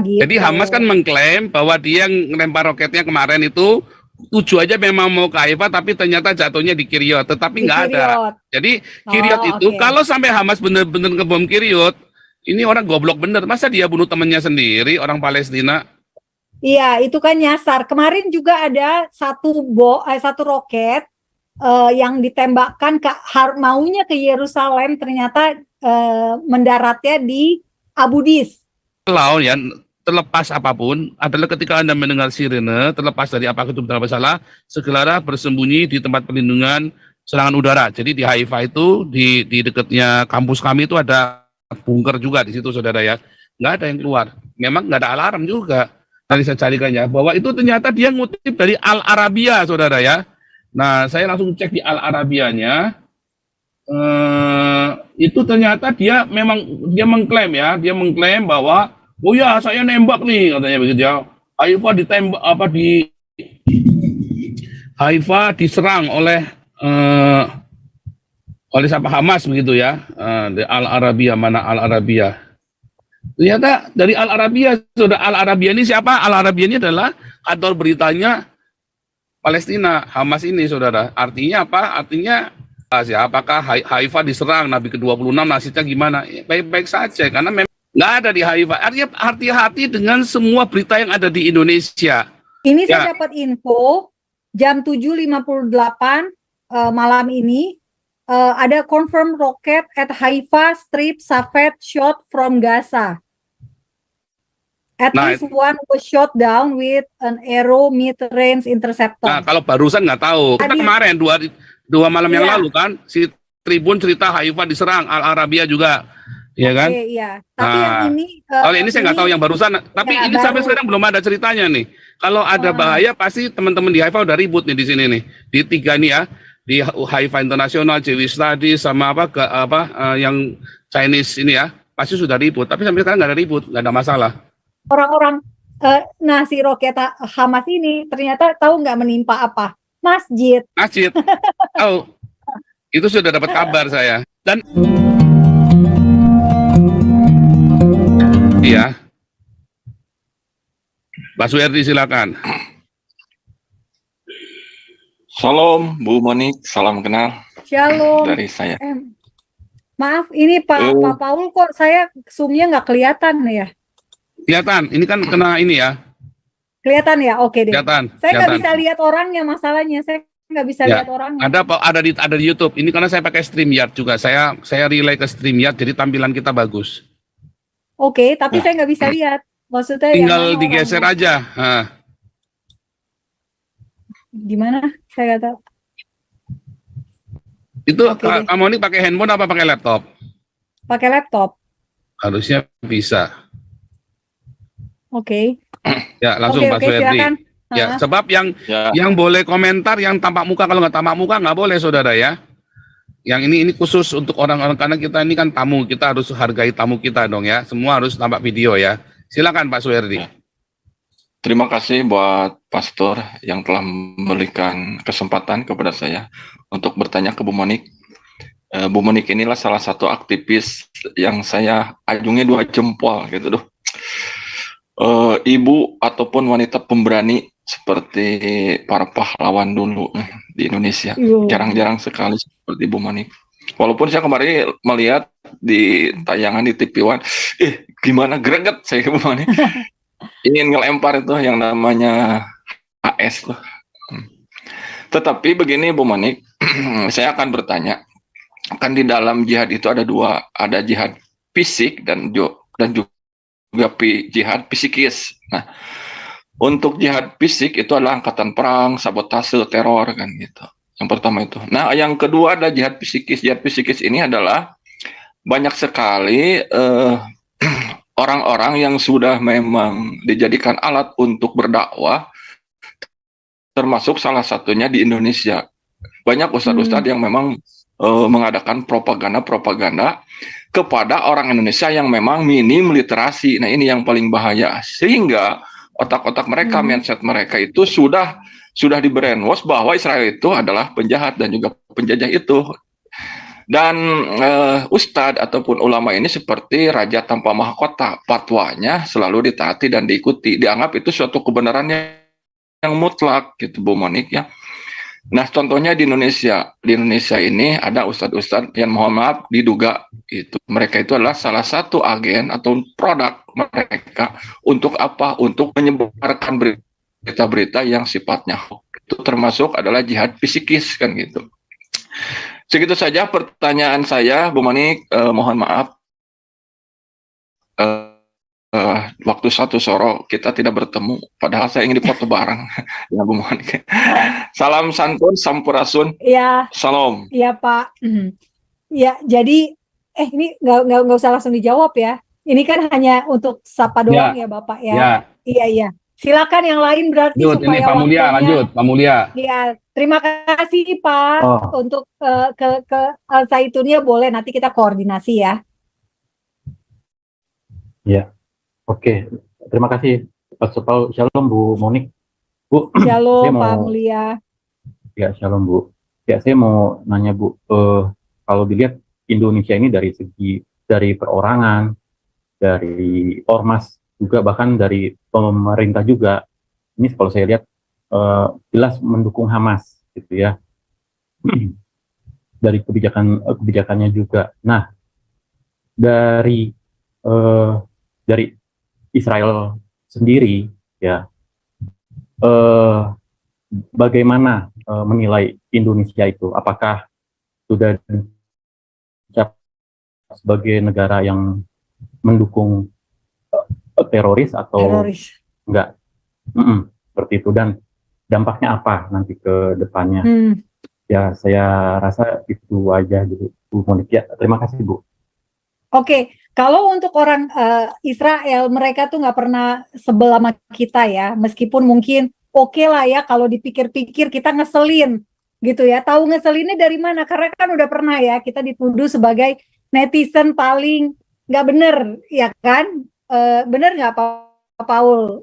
Jadi Hamas kan mengklaim bahwa dia ngelempar roketnya kemarin itu tujuannya memang mau ke Haifa, tapi ternyata jatuhnya di Kiryat, tetapi nggak ada. Jadi Kiryat itu kalau sampai Hamas bener-bener ngebom Kiryat, ini orang goblok bener. Masa dia bunuh temannya sendiri, orang Palestina? Iya, itu kan nyasar. Kemarin juga ada satu roket yang ditembakkan maunya ke Yerusalem, ternyata mendaratnya di Abu Dis. Kalau ya terlepas apapun adalah ketika Anda mendengar sirene, terlepas dari apakah itu benar salah, segera bersembunyi di tempat perlindungan serangan udara. Jadi di Haifa itu di dekatnya kampus kami itu ada bunker juga di situ, saudara ya. Nggak ada yang keluar. Memang nggak ada alarm juga. Nanti saya carikannya bahwa itu ternyata dia ngutip dari Al Arabia, saudara ya. Nah, saya langsung cek di Al Arabianya. Itu ternyata dia mengklaim bahwa oh ya saya nembak nih, katanya begitu ya. Haifa ditembak Haifa diserang oleh siapa, Hamas begitu ya. Di Al Arabia, mana Al Arabia? Ternyata dari Al Arabia, sudah Al Arabia ini siapa? Al Arabia ini adalah kantor beritanya Palestina, Hamas ini, saudara. Artinya apa? Artinya apakah Haifa diserang Nabi ke-26, nasibnya gimana? Baik-baik saja, karena memang nggak ada di Haifa. Artinya hati-hati dengan semua berita yang ada di Indonesia. Ini saya dapat info jam 7.58 malam ini ada confirm rocket at Haifa Strip Safed shot from Gaza. At least one was shot down with an Arrow mid-range interceptor. Nah, kalau barusan nggak tahu. Kita kemarin dua malam yang lalu kan, si Tribun cerita Haifa diserang, Al Arabia juga, ya kan? Iya. Tapi yang ini, kalau ini saya nggak tahu yang barusan. Tapi ini sampai sekarang belum ada ceritanya nih. Kalau ada bahaya, pasti teman-teman di Haifa udah ribut nih di sini nih, di tiga nih ya, di Haifa International, Jewish Studies, sama yang Chinese ini ya, pasti sudah ribut. Tapi sampai sekarang nggak ada ribut, nggak ada masalah. Orang-orang si roket Hamas ini ternyata tahu nggak menimpa apa? Masjid. Oh, itu sudah dapat kabar saya. Dan iya, Pak Suherdi silakan. Shalom Bu Monik, salam kenal. Shalom. Dari saya. Maaf, ini Pak Paul kok saya zoom-nya nggak kelihatan ya? Kelihatan, ini kan kena ini ya. Kelihatan ya, oke deh. Kelihatan. Saya nggak bisa lihat orangnya, masalahnya saya nggak bisa lihat orangnya. Ada di YouTube. Ini karena saya pakai StreamYard juga. Saya relay ke StreamYard, jadi tampilan kita bagus. Oke, tapi saya nggak bisa lihat. Maksudnya tinggal digeser aja. Gimana? Saya nggak tahu. Itu kamu ini pakai handphone apa pakai laptop? Pakai laptop. Harusnya bisa. Oke. Ya, langsung Pak Suherdi. Ya, sebab yang boleh komentar yang tampak muka, kalau nggak tampak muka nggak boleh, saudara ya. Yang ini khusus untuk orang-orang, karena kita ini kan tamu, kita harus hargai tamu kita dong ya. Semua harus tampak video ya. Silakan Pak Suherdi. Terima kasih buat Pastor yang telah memberikan kesempatan kepada saya untuk bertanya ke Bu Monik. Bu Monik inilah salah satu aktivis yang saya ajungi 2 jempol gitu tuh. Ibu ataupun wanita pemberani seperti para pahlawan dulu di Indonesia. Jarang-jarang sekali seperti Bu Monik. Walaupun saya kemarin melihat di tayangan di TV One, gimana greget saya Bu Monik. Ingin ngelempar itu yang namanya AS tuh. Tetapi begini Bu Monik, saya akan bertanya, kan di dalam jihad itu ada dua, ada jihad fisik dan juga jihad psikis. Nah, untuk jihad fisik itu adalah angkatan perang, sabotase, teror kan gitu. Yang pertama itu. Nah, yang kedua ada jihad psikis. Jihad psikis ini adalah banyak sekali orang-orang yang sudah memang dijadikan alat untuk berdakwah, termasuk salah satunya di Indonesia. Banyak ustadz-ustadz yang memang mengadakan propaganda kepada orang Indonesia yang memang minim literasi. Nah, ini yang paling bahaya. Sehingga otak-otak mereka, mindset mereka itu sudah di brainwash bahwa Israel itu adalah penjahat dan juga penjajah itu. Dan ustadz ataupun ulama ini seperti raja tanpa mahkota, fatwanya selalu ditaati dan diikuti, dianggap itu suatu kebenaran yang mutlak gitu Bu Monik ya. Nah contohnya di Indonesia ini ada ustadz-ustadz yang mohon maaf diduga itu mereka itu adalah salah satu agen atau produk mereka untuk apa? Untuk menyebarkan berita-berita yang sifatnya hoax. Itu termasuk adalah jihad psikis kan gitu. Segitu saja pertanyaan saya, Bu Monik. Mohon maaf, waktu satu soro kita tidak bertemu. Padahal saya ingin dipoto bareng, ya Bu Monik. Salam santun, sampurasun. Ya, Salam. ya Pak. Ya, jadi ini nggak usah langsung dijawab ya. Ini kan hanya untuk sapa doang ya Bapak ya. Ya. Iya. Silakan yang lain berarti Lanjut, supaya ini Pak Mulia, waktunya. lanjut, Pak Mulia. Ya, terima kasih Pak untuk ke Al-Zaitunnya boleh nanti kita koordinasi ya. Ya, oke. Terima kasih. Shalom Bu Monik. Bu, Shalom Pak Mulia. Ya, shalom Bu. Ya, saya mau nanya Bu, kalau dilihat Indonesia ini dari perorangan, dari ormas juga, bahkan dari pemerintah juga, ini kalau saya lihat jelas mendukung Hamas gitu ya. Dari kebijakannya juga. Nah, dari Israel sendiri ya, bagaimana menilai Indonesia itu? Apakah sudah dicap sebagai negara yang mendukung teroris atau enggak? Seperti itu, dan dampaknya apa nanti ke depannya? Ya, saya rasa itu aja gitu, Bu Monik. Ya, terima kasih Bu. Oke, kalau untuk orang Israel, mereka tuh nggak pernah sebel sama kita ya, meskipun mungkin oke lah ya kalau dipikir-pikir kita ngeselin gitu ya. Tahu ngeselinnya dari mana? Karena kan udah pernah ya kita dituduh sebagai netizen paling nggak bener, ya kan? Bener nggak Pak Paul?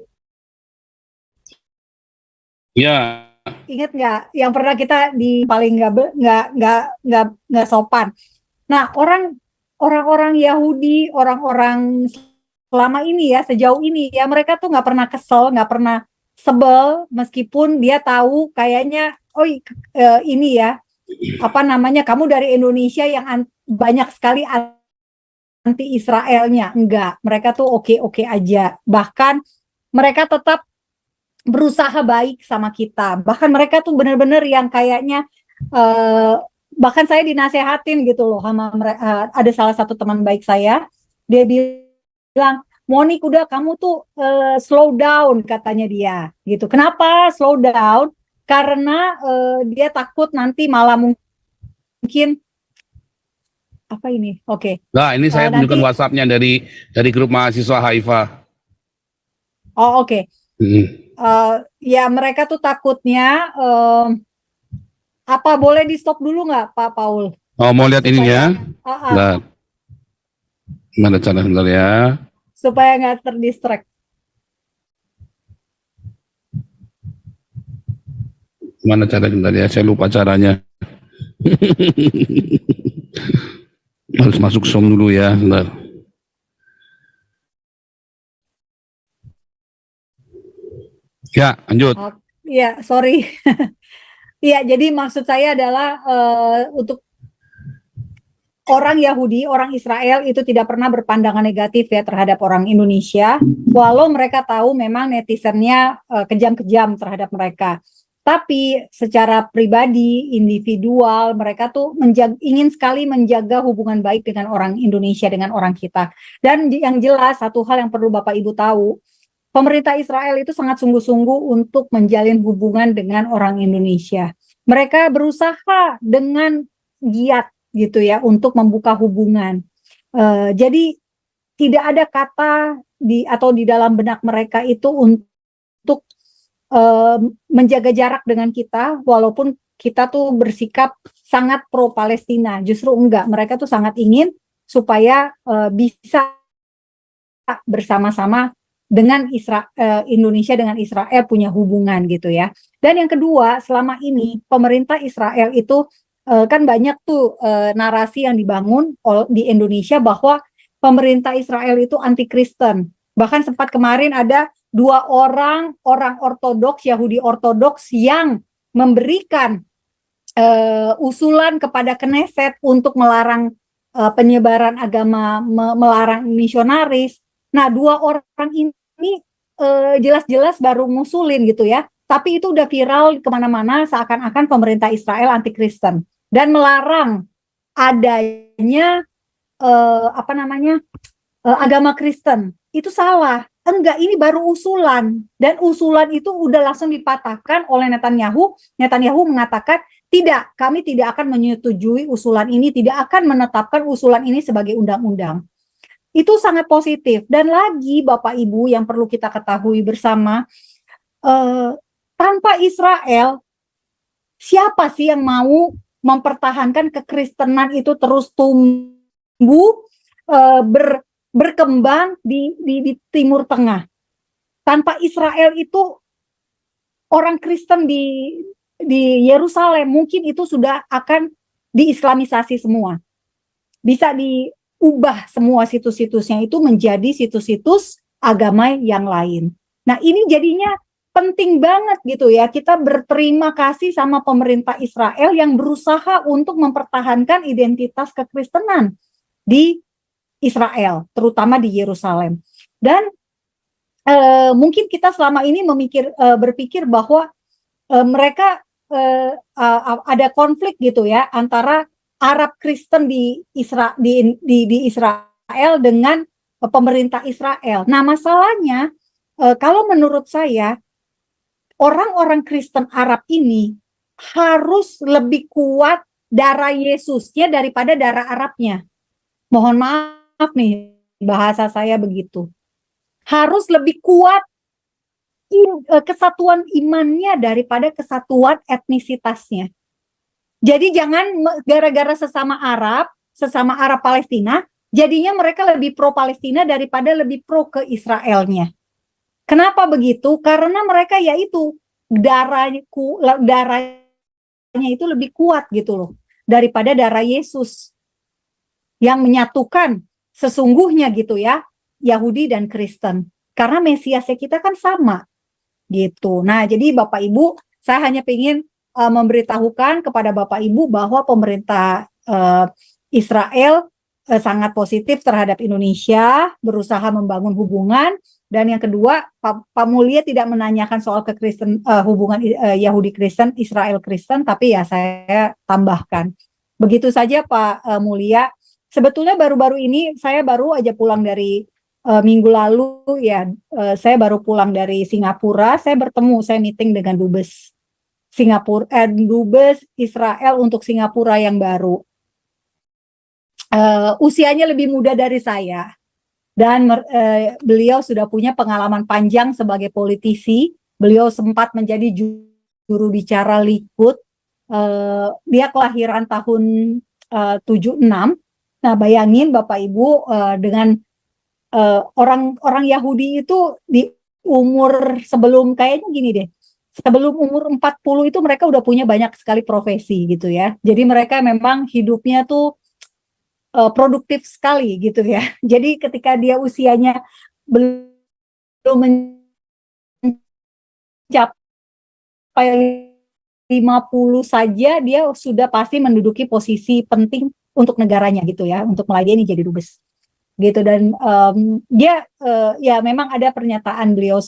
Ya. Ingat nggak yang pernah kita di paling nggak sopan? Nah, orang-orang Yahudi, orang-orang selama ini ya, sejauh ini ya, mereka tuh nggak pernah kesel, nggak pernah sebel, meskipun dia tahu kayaknya, ini ya, apa namanya, kamu dari Indonesia yang banyak sekali anti Israelnya. Enggak, mereka tuh oke-oke aja. Bahkan mereka tetap berusaha baik sama kita. Bahkan mereka tuh benar-benar yang kayaknya bahkan saya dinasehatin gitu loh sama ada salah satu teman baik saya, dia bilang, Monik udah kamu tuh slow down katanya dia gitu. Kenapa slow down? Karena dia takut nanti malah mungkin apa ini? Oke. Nah, ini saya tunjukkan WhatsApp-nya dari grup mahasiswa Haifa. Oh, oke. Ya mereka tuh takutnya apa boleh di stop dulu nggak Pak Paul? Oh, mau lihat ininya? Nah, mana cara sebentar ya? Supaya nggak terdistract. Mana cara sebentar ya? Saya lupa caranya. Harus masuk Zoom dulu ya, sebentar. Ya, lanjut. Ya, sorry. Iya, jadi maksud saya adalah untuk orang Yahudi, orang Israel itu tidak pernah berpandangan negatif ya terhadap orang Indonesia, walau mereka tahu memang netizennya kejam-kejam terhadap mereka. Tapi secara pribadi, individual, mereka tuh ingin sekali menjaga hubungan baik dengan orang Indonesia, dengan orang kita. Dan yang jelas, satu hal yang perlu Bapak Ibu tahu, pemerintah Israel itu sangat sungguh-sungguh untuk menjalin hubungan dengan orang Indonesia. Mereka berusaha dengan giat gitu ya untuk membuka hubungan. Jadi tidak ada kata atau di dalam benak mereka itu untuk menjaga jarak dengan kita, walaupun kita tuh bersikap sangat pro Palestina. Justru enggak, mereka tuh sangat ingin supaya bisa bersama-sama dengan Indonesia dengan Israel punya hubungan gitu ya. Dan yang kedua, selama ini pemerintah Israel itu kan banyak tuh narasi yang dibangun di Indonesia bahwa pemerintah Israel itu anti Kristen. Bahkan sempat kemarin ada 2 orang ortodoks, Yahudi ortodoks yang memberikan usulan kepada Knesset untuk melarang penyebaran agama, melarang misionaris. Nah, 2 orang ini jelas-jelas baru ngusulin gitu ya. Tapi itu udah viral kemana-mana seakan-akan pemerintah Israel anti Kristen dan melarang adanya agama Kristen. Itu salah. Enggak, ini baru usulan. Dan usulan itu udah langsung dipatahkan oleh Netanyahu. Netanyahu mengatakan, tidak, kami tidak akan menyetujui usulan ini, tidak akan menetapkan usulan ini sebagai undang-undang. Itu sangat positif. Dan lagi Bapak Ibu yang perlu kita ketahui bersama, tanpa Israel, siapa sih yang mau mempertahankan kekristenan itu terus tumbuh, berkembang di Timur Tengah? Tanpa Israel itu orang Kristen di Yerusalem mungkin itu sudah akan diislamisasi semua. Bisa diubah semua situs-situsnya itu menjadi situs-situs agama yang lain. Nah, ini jadinya penting banget gitu ya, kita berterima kasih sama pemerintah Israel yang berusaha untuk mempertahankan identitas kekristenan di Israel, terutama di Yerusalem. Dan mungkin kita selama ini berpikir bahwa mereka ada konflik gitu ya antara Arab Kristen di Israel dengan pemerintah Israel. Nah, masalahnya kalau menurut saya orang-orang Kristen Arab ini harus lebih kuat darah Yesusnya daripada darah Arabnya. Mohon maaf nih, bahasa saya begitu. Harus lebih kuat kesatuan imannya daripada kesatuan etnisitasnya. Jadi jangan gara-gara sesama Arab Palestina, jadinya mereka lebih pro Palestina daripada lebih pro ke Israelnya. Kenapa begitu? Karena mereka yaitu darahnya itu lebih kuat gitu loh daripada darah Yesus yang menyatukan sesungguhnya gitu ya Yahudi dan Kristen. Karena Mesiasnya kita kan sama gitu. Nah, jadi Bapak Ibu, saya hanya ingin memberitahukan kepada Bapak Ibu bahwa pemerintah Israel sangat positif terhadap Indonesia, berusaha membangun hubungan. Dan yang kedua, Pak Mulia tidak menanyakan soal hubungan Yahudi Kristen, Israel Kristen, tapi ya saya tambahkan. Begitu saja Pak Mulia. Sebetulnya baru-baru ini saya baru aja pulang dari minggu lalu ya, saya baru pulang dari Singapura. Saya meeting dengan dubes dubes Israel untuk Singapura yang baru. Usianya lebih muda dari saya. Dan beliau sudah punya pengalaman panjang sebagai politisi. Beliau sempat menjadi juru bicara Likud. Dia kelahiran tahun 76. Nah, bayangin Bapak Ibu dengan orang Yahudi itu di umur sebelum kayaknya gini deh. Sebelum umur 40 itu mereka udah punya banyak sekali profesi gitu ya. Jadi mereka memang hidupnya tuh produktif sekali gitu ya. Jadi ketika dia usianya belum mencapai 50 saja, dia sudah pasti menduduki posisi penting untuk negaranya gitu ya, untuk melayani jadi dubes gitu. Dan dia ya memang ada pernyataan beliau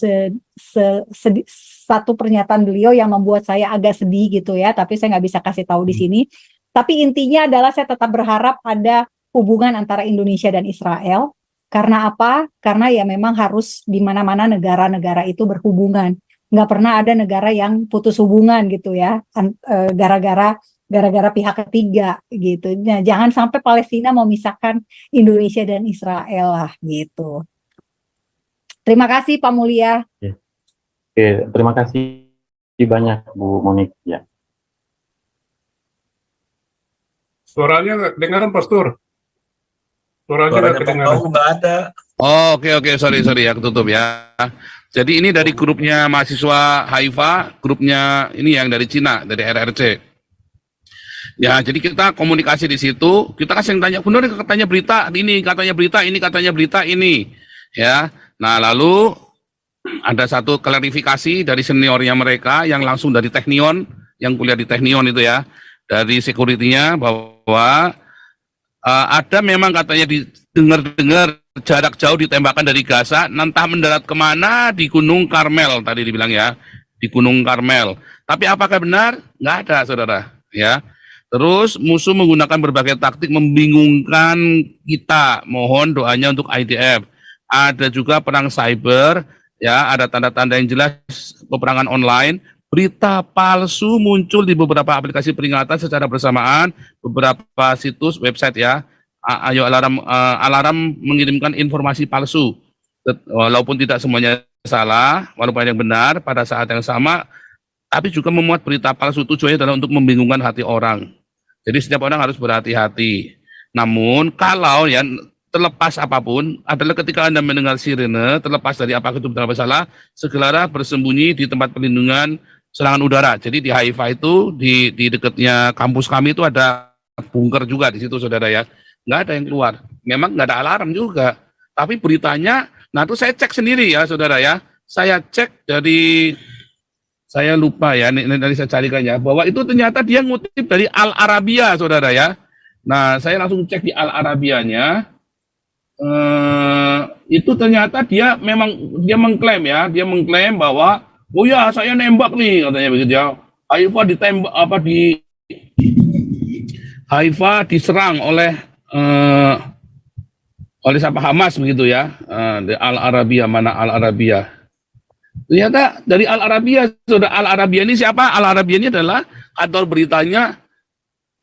satu pernyataan beliau yang membuat saya agak sedih gitu ya, tapi saya nggak bisa kasih tahu di sini. Tapi intinya adalah saya tetap berharap ada hubungan antara Indonesia dan Israel. Karena apa? Karena ya memang harus di mana-mana negara-negara itu berhubungan. Nggak pernah ada negara yang putus hubungan gitu ya, gara-gara pihak ketiga gitu. Nah, jangan sampai Palestina memisahkan Indonesia dan Israel lah gitu. Terima kasih Pak Mulia. Oke, terima kasih banyak Bu Monik ya. Suaranya nggak kedengaran, Pastor. Suaranya nggak kedengaran. Nggak ada. Oh, oke, sorry ya, ketutup ya. Jadi ini dari grupnya mahasiswa Haifa, grupnya ini yang dari Cina, dari RRC. Ya, jadi kita komunikasi di situ, kita kasih yang tanya, benar katanya berita ini, katanya berita ini, katanya berita ini. Ya. Nah, lalu ada satu klarifikasi dari seniornya mereka yang langsung dari Teknion, yang kuliah di Teknion itu ya, dari security-nya bahwa ada memang katanya didengar-dengar jarak jauh ditembakkan dari Gaza, entah mendarat kemana di Gunung Karmel tadi dibilang ya, di Gunung Karmel. Tapi apakah benar? Nggak ada, saudara. Ya. Terus musuh menggunakan berbagai taktik membingungkan kita. Mohon doanya untuk IDF. Ada juga perang cyber, ya, ada tanda-tanda yang jelas peperangan online. Berita palsu muncul di beberapa aplikasi peringatan secara bersamaan, beberapa situs website ya. Ayo alarm mengirimkan informasi palsu. Walaupun tidak semuanya salah, walaupun yang benar pada saat yang sama, tapi juga memuat berita palsu tujuannya adalah untuk membingungkan hati orang. Jadi setiap orang harus berhati-hati. Namun kalau ya terlepas apapun adalah ketika Anda mendengar sirene, terlepas dari apakah itu benar atau salah, segera bersembunyi di tempat perlindungan serangan udara. Jadi di Haifa itu di dekatnya kampus kami itu ada bunker juga di situ, saudara ya. Nggak ada yang keluar. Memang nggak ada alarm juga. Tapi beritanya, nah itu saya cek sendiri ya, saudara ya. Saya cek dari saya lupa ya, nanti saya carikan ya, bahwa itu ternyata dia ngutip dari Al Arabiya, saudara ya. Nah, saya langsung cek di Al Arabiyanya, itu ternyata dia mengklaim ya, dia mengklaim bahwa, oh ya saya nembak nih, katanya begitu ya. Haifa ditembak Haifa diserang oleh siapa, Hamas begitu ya, di Al Arabiya, mana Al Arabiya. Ternyata dari Al Arabiya, saudara. Al Arabiya ini siapa? Al Arabiya ini adalah kantor beritanya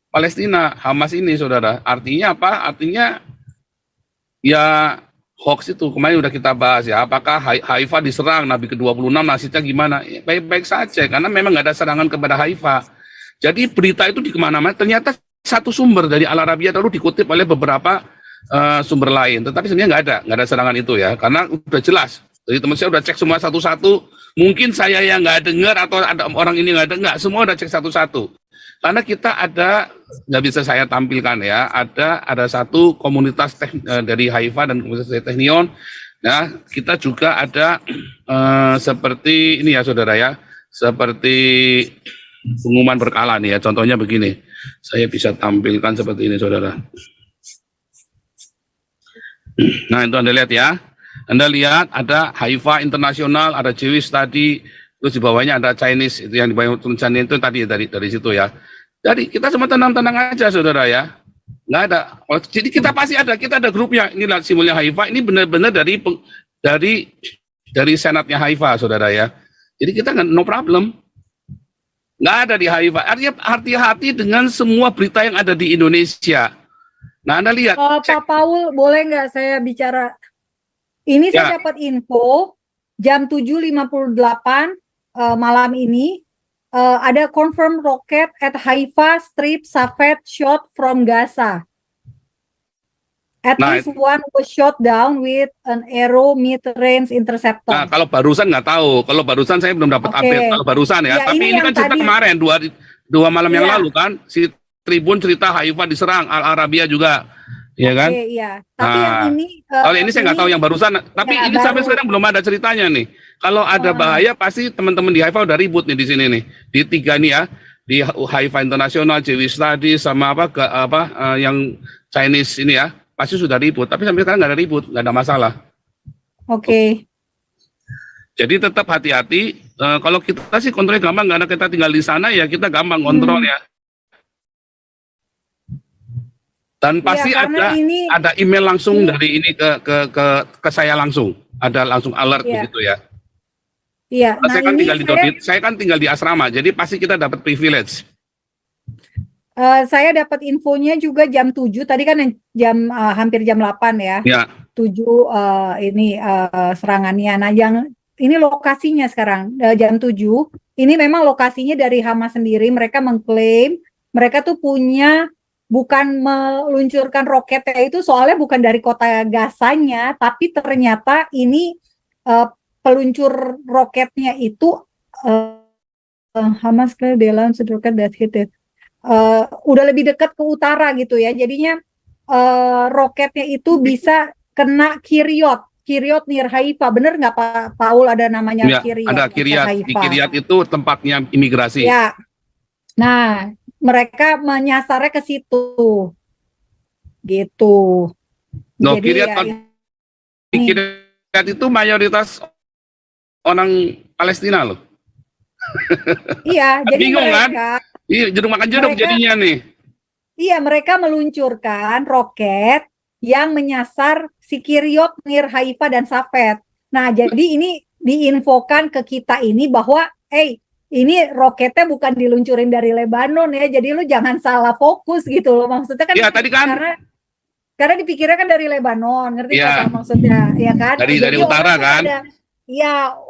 Palestina, Hamas ini, saudara. Artinya apa? Artinya ya hoax itu. Kemarin udah kita bahas ya, apakah Haifa diserang, Nabi ke-26 nasibnya gimana? Ya, baik-baik saja, karena memang nggak ada serangan kepada Haifa. Jadi berita itu di kemana-mana, ternyata satu sumber dari Al Arabiya lalu dikutip oleh beberapa sumber lain. Tetapi sebenarnya nggak ada serangan itu ya, karena udah jelas. Jadi teman saya udah cek semua satu-satu. Mungkin saya yang nggak dengar atau ada orang ini nggak dengar, semua udah cek satu-satu. Karena kita ada, nggak bisa saya tampilkan ya, ada satu komunitas dari Haifa dan komunitas dari Teknion. Nah, kita juga ada seperti ini ya, saudara ya, seperti pengumuman berkala nih ya. Contohnya begini, saya bisa tampilkan seperti ini, saudara. Nah, itu Anda lihat ya. Anda lihat ada Haifa Internasional, ada Jewish Study, terus di bawahnya ada Chinese, itu yang di bawah tulisannya itu tadi dari situ ya. Jadi kita semua tenang-tenang aja, saudara ya. Nggak ada. Jadi kita pasti ada, kita ada grupnya. Inilah simbolnya Haifa. Ini benar-benar dari senatnya Haifa, saudara ya. Jadi kita no problem. Nggak ada di Haifa. Artinya hati-hati dengan semua berita yang ada di Indonesia. Nah, Anda lihat. Pak Paul, boleh nggak saya bicara? Ini saya dapat info jam 7.58 malam ini ada confirm rocket at Haifa Strip Safed shot from Gaza. At least one was shot down with an Arrow mid-range interceptor. Nah, kalau barusan nggak tahu. Kalau barusan saya belum dapat update. Kalau barusan ya. Tapi ini kan cerita kemarin dua malam yang lalu kan. Si Tribun cerita Haifa diserang, Al Arabiya juga. Iya kan? Iya. Tapi yang ini kalau ini saya nggak tahu yang barusan, tapi ini sampai sekarang belum ada ceritanya nih. Kalau ada bahaya pasti teman-teman di Haifa udah ribut nih di sini nih. Di tiga nih ya, di Haifa Internasional, Jewish Study sama yang Chinese ini ya, pasti sudah ribut. Tapi sampai sekarang nggak ada ribut, nggak ada masalah. Oke. Jadi tetap hati-hati. Kalau kita sih kontrolnya gampang, karena kita tinggal di sana ya kita gampang kontrol ya. Dan pasti ada email langsung dari ini ke saya langsung, ada langsung alert begitu ya. Iya. Saya kan tinggal di asrama, jadi pasti kita dapat privilege. Saya dapat infonya juga jam 7, tadi kan hampir jam 8 ya. Ya. 7 ini serangannya. Nah, ini lokasinya sekarang jam 7. Ini memang lokasinya dari Hamas sendiri. Mereka mengklaim mereka tuh bukan meluncurkan roketnya itu soalnya bukan dari kota Gazanya, tapi ternyata ini peluncur roketnya itu Hamas dalam roket that hit it. udah lebih dekat ke utara gitu ya. Jadinya roketnya itu bisa kena Kiryot near Haifa. Bener nggak Pak Paul ada namanya Ya, Kiryot? ada dekat Kiryat. Di Haifa. Kiryat itu tempatnya imigrasi. Ya. Nah, mereka menyasarnya ke situ. Gitu. Loh, Jadi Kiryat, ya, di Kiryat itu mayoritas orang Palestina loh. iya, jadi Bingung kan? mereka Iya, jeruk makan jeruk Mereka- jadinya nih. Iya, mereka meluncurkan roket yang menyasar si Kiryot near Haifa dan Safed. Nah, jadi ini diinfokan ke kita ini bahwa, ini roketnya bukan diluncurin dari Lebanon ya, jadi lu jangan salah fokus gitu loh. Maksudnya kan, Iya, tadi kan. karena dipikirnya kan dari Lebanon, ngerti Iya. nggak maksudnya, ya kan? Dari Jadi utara orang kan?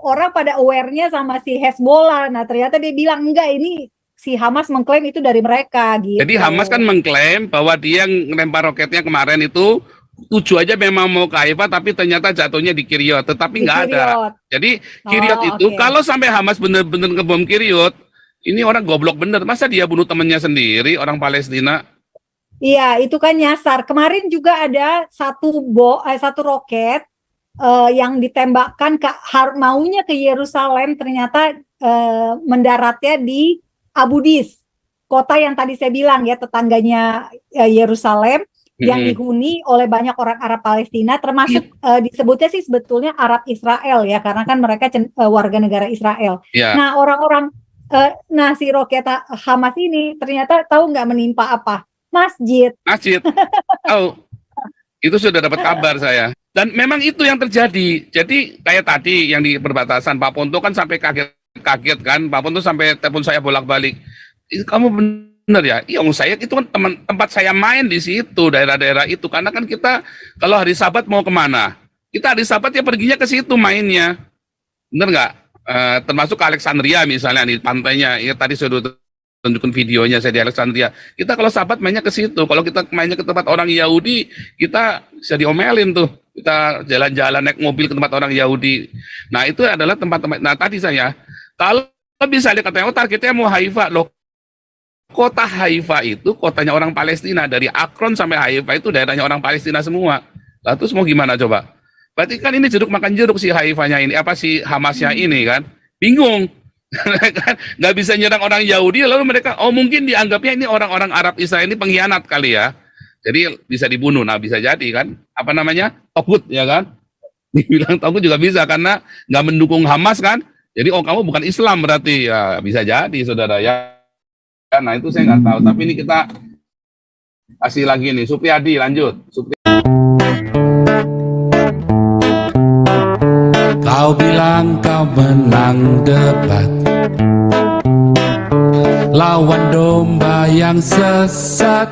orang pada aware-nya sama si Hezbollah. Nah, ternyata dia bilang enggak, ini si Hamas mengklaim itu dari mereka gitu. Jadi Hamas kan mengklaim bahwa dia ngelempar roketnya kemarin itu tujuannya memang mau ke Haifa, tapi ternyata jatuhnya di Kiryot, tetapi Di nggak ada. Kiryot. Jadi Kiryot Oh, itu oke. kalau sampai Hamas bener-bener ngebom Kiryot, ini orang goblok bener. Masa dia bunuh temannya sendiri, orang Palestina? Iya, itu kan nyasar. Kemarin juga ada satu roket yang ditembakkan maunya ke Yerusalem, ternyata mendaratnya di Abu Dis, kota yang tadi saya bilang ya, tetangganya Yerusalem, yang dihuni oleh banyak orang Arab Palestina, termasuk disebutnya sih sebetulnya Arab Israel ya, karena kan mereka warga negara Israel. Ya. Nah, si roket Hamas ini ternyata tahu nggak menimpa apa? Masjid. Oh, itu sudah dapat kabar saya. Dan memang itu yang terjadi. Jadi kayak tadi yang di perbatasan, Pak Ponto kan sampai kaget kan. Pak Ponto sampai telepon saya bolak-balik. Kamu benar ya? Iya, saya itu kan tempat saya main di situ, daerah-daerah itu. Karena kan kita kalau hari Sabat mau kemana? Kita hari Sabat ya perginya ke situ mainnya. Benar nggak? Termasuk ke Alexandria misalnya di pantainya. Ya tadi sudah tunjukkan videonya saya di Alexandria. Kita kalau Sabat mainnya ke situ. Kalau kita mainnya ke tempat orang Yahudi, kita bisa diomelin tuh. Kita jalan-jalan naik mobil ke tempat orang Yahudi. Nah, itu adalah tempat-tempat. Nah, tadi saya, kalau misalnya katanya, targetnya mau Haifa. Loh, kota Haifa itu kotanya orang Palestina. Dari Akron sampai Haifa itu daerahnya orang Palestina semua. Lah, terus mau gimana coba? Berarti kan ini jeruk makan jeruk si Haifanya ini. Apa si Hamasnya ini kan? Bingung. Kan nggak bisa nyerang orang Yahudi, lalu mereka mungkin dianggapnya ini orang-orang Arab Israel ini pengkhianat kali ya, jadi bisa dibunuh. Nah, bisa jadi kan, apa namanya, togut ya kan, dibilang togut juga bisa karena nggak mendukung Hamas kan, jadi kamu bukan Islam berarti, ya bisa jadi saudara ya. Nah, itu saya nggak tahu, tapi ini kita kasih lagi nih. Supriyadi lanjut. Kau bilang kau menang debat, lawan domba yang sesat.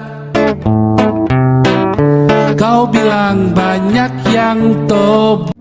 Kau bilang banyak yang tobat.